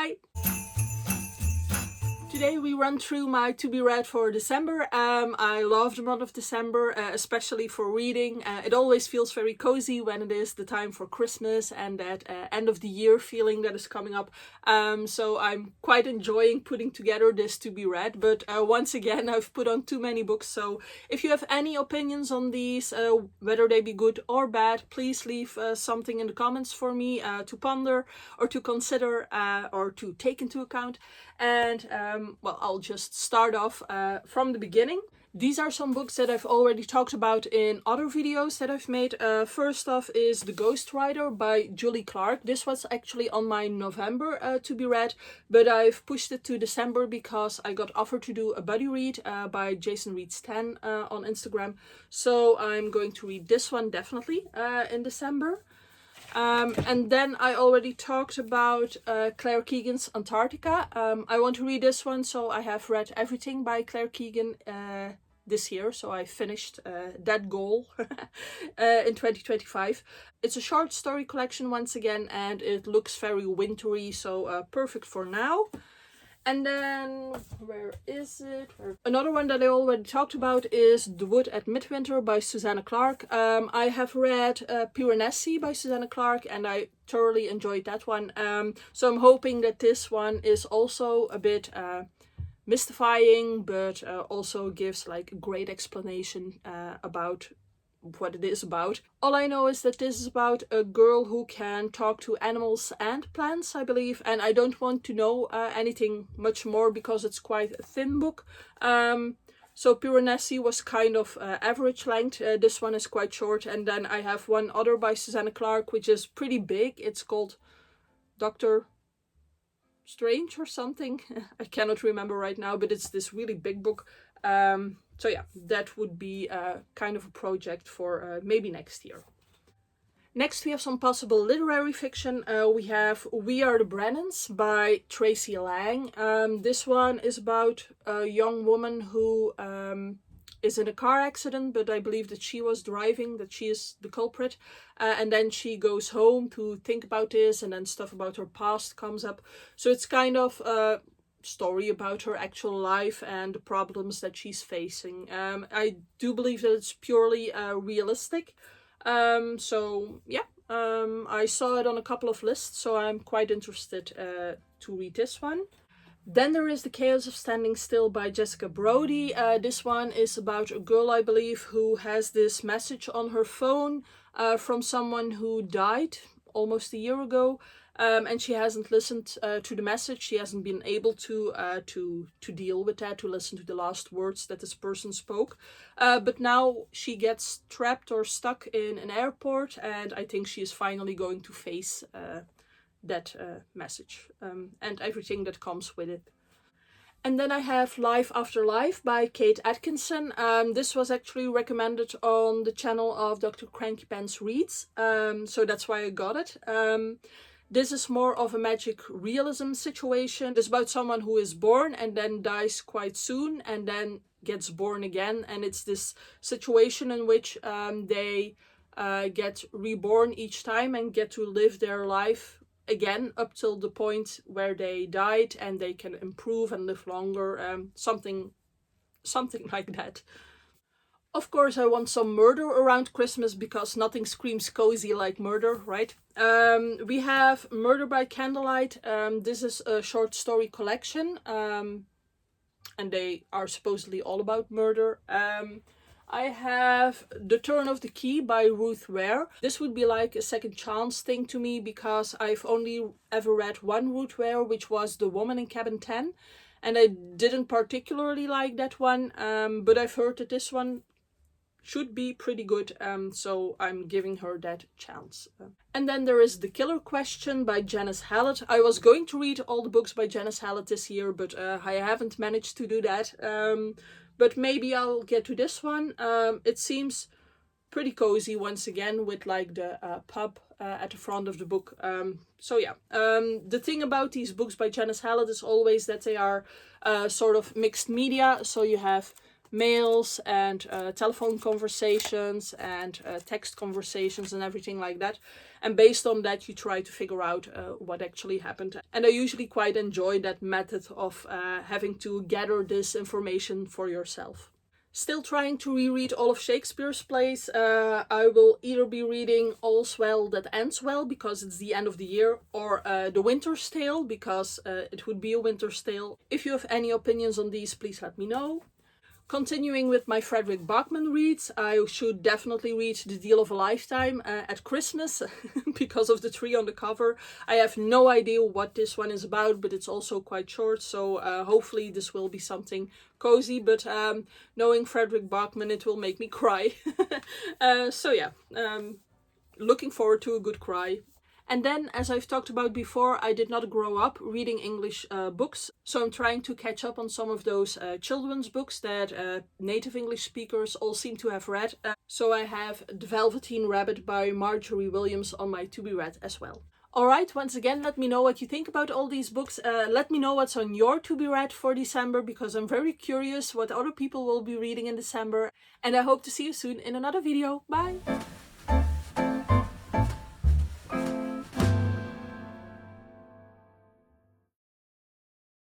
Hi! Today we run through my to be read for December. I love the month of December, especially for reading. It always feels very cozy when it is the time for Christmas and that end of the year feeling that is coming up. So I'm quite enjoying putting together this to be read. But once again, I've put on too many books. So if you have any opinions on these, whether they be good or bad, please leave something in the comments for me to ponder or to consider or to take into account. And well, I'll just start off from the beginning. These are some books that I've already talked about in other videos that I've made. First off is The Ghost Rider by Julie Clark. This was actually on my November to be read, but I've pushed it to December because I got offered to do a buddy read by Jason Reads 10 on Instagram. So I'm going to read this one definitely in December. And then I already talked about Claire Keegan's Antarctica. I want to read this one, so I have read everything by Claire Keegan this year, so I finished that goal in 2025. It's a short story collection once again, and it looks very wintry, so perfect for now. And then, where is it? Another one that I already talked about is The Wood at Midwinter by Susanna Clarke. I have read Piranesi by Susanna Clarke and I thoroughly enjoyed that one. So I'm hoping that this one is also a bit mystifying, but also gives like a great explanation about what it is about. All I know is that this is about a girl who can talk to animals and plants, I believe, and I don't want to know anything much more because it's quite a thin book. So Piranesi was kind of average length. This one is quite short, and then I have one other by Susanna Clarke which is pretty big. It's called Dr. Strange or something. I cannot remember right now, but it's this really big book. So yeah, that would be kind of a project for maybe next year. Next we have some possible literary fiction. We have We Are the Brennans by Tracy Lang. This one is about a young woman who is in a car accident, but I believe that she was driving, that she is the culprit. And then she goes home to think about this, and then stuff about her past comes up. So it's kind of a story about her actual life and the problems that she's facing. I do believe that it's purely realistic. So yeah, I saw it on a couple of lists, so I'm quite interested to read this one. Then there is The Chaos of Standing Still by Jessica Brody. This one is about a girl, I believe, who has this message on her phone from someone who died almost a year ago. And she hasn't listened to the message. She hasn't been able to deal with that, to listen to the last words that this person spoke. But now she gets trapped or stuck in an airport, and I think she is finally going to face that message and everything that comes with it. And then I have Life After Life by Kate Atkinson. This was actually recommended on the channel of Dr. Cranky Pants Reads, so that's why I got it. This is more of a magic realism situation. It's about someone who is born and then dies quite soon and then gets born again. And it's this situation in which they get reborn each time and get to live their life again up till the point where they died, and they can improve and live longer. Something like that. Of course, I want some murder around Christmas because nothing screams cozy like murder, right? We have Murder by Candlelight. This is a short story collection, and they are supposedly all about murder. I have The Turn of the Key by Ruth Ware. This would be like a second chance thing to me because I've only ever read one Ruth Ware, which was The Woman in Cabin 10. And I didn't particularly like that one, but I've heard that this one should be pretty good, so I'm giving her that chance. And then there is The Killer Question by Janice Hallett. I was going to read all the books by Janice Hallett this year, but I haven't managed to do that. But maybe I'll get to this one. It seems pretty cozy once again with like the pub at the front of the book. So yeah, the thing about these books by Janice Hallett is always that they are sort of mixed media. So you have mails and telephone conversations and text conversations and everything like that. And based on that, you try to figure out what actually happened. And I usually quite enjoy that method of having to gather this information for yourself. Still trying to reread all of Shakespeare's plays. I will either be reading All's Well That Ends Well because it's the end of the year, or The Winter's Tale because it would be a winter's tale. If you have any opinions on these, please let me know. Continuing with my Fredrik Backman reads, I should definitely read The Deal of a Lifetime at Christmas because of the tree on the cover. I have no idea what this one is about, but it's also quite short, so hopefully this will be something cozy, but knowing Fredrik Backman, it will make me cry. So yeah, looking forward to a good cry. And then, as I've talked about before, I did not grow up reading English books, so I'm trying to catch up on some of those children's books that native English speakers all seem to have read. So I have The Velveteen Rabbit by Marjorie Williams on my to be read as well. Alright, once again, let me know what you think about all these books. Let me know what's on your to be read for December, because I'm very curious what other people will be reading in December. And I hope to see you soon in another video. Bye!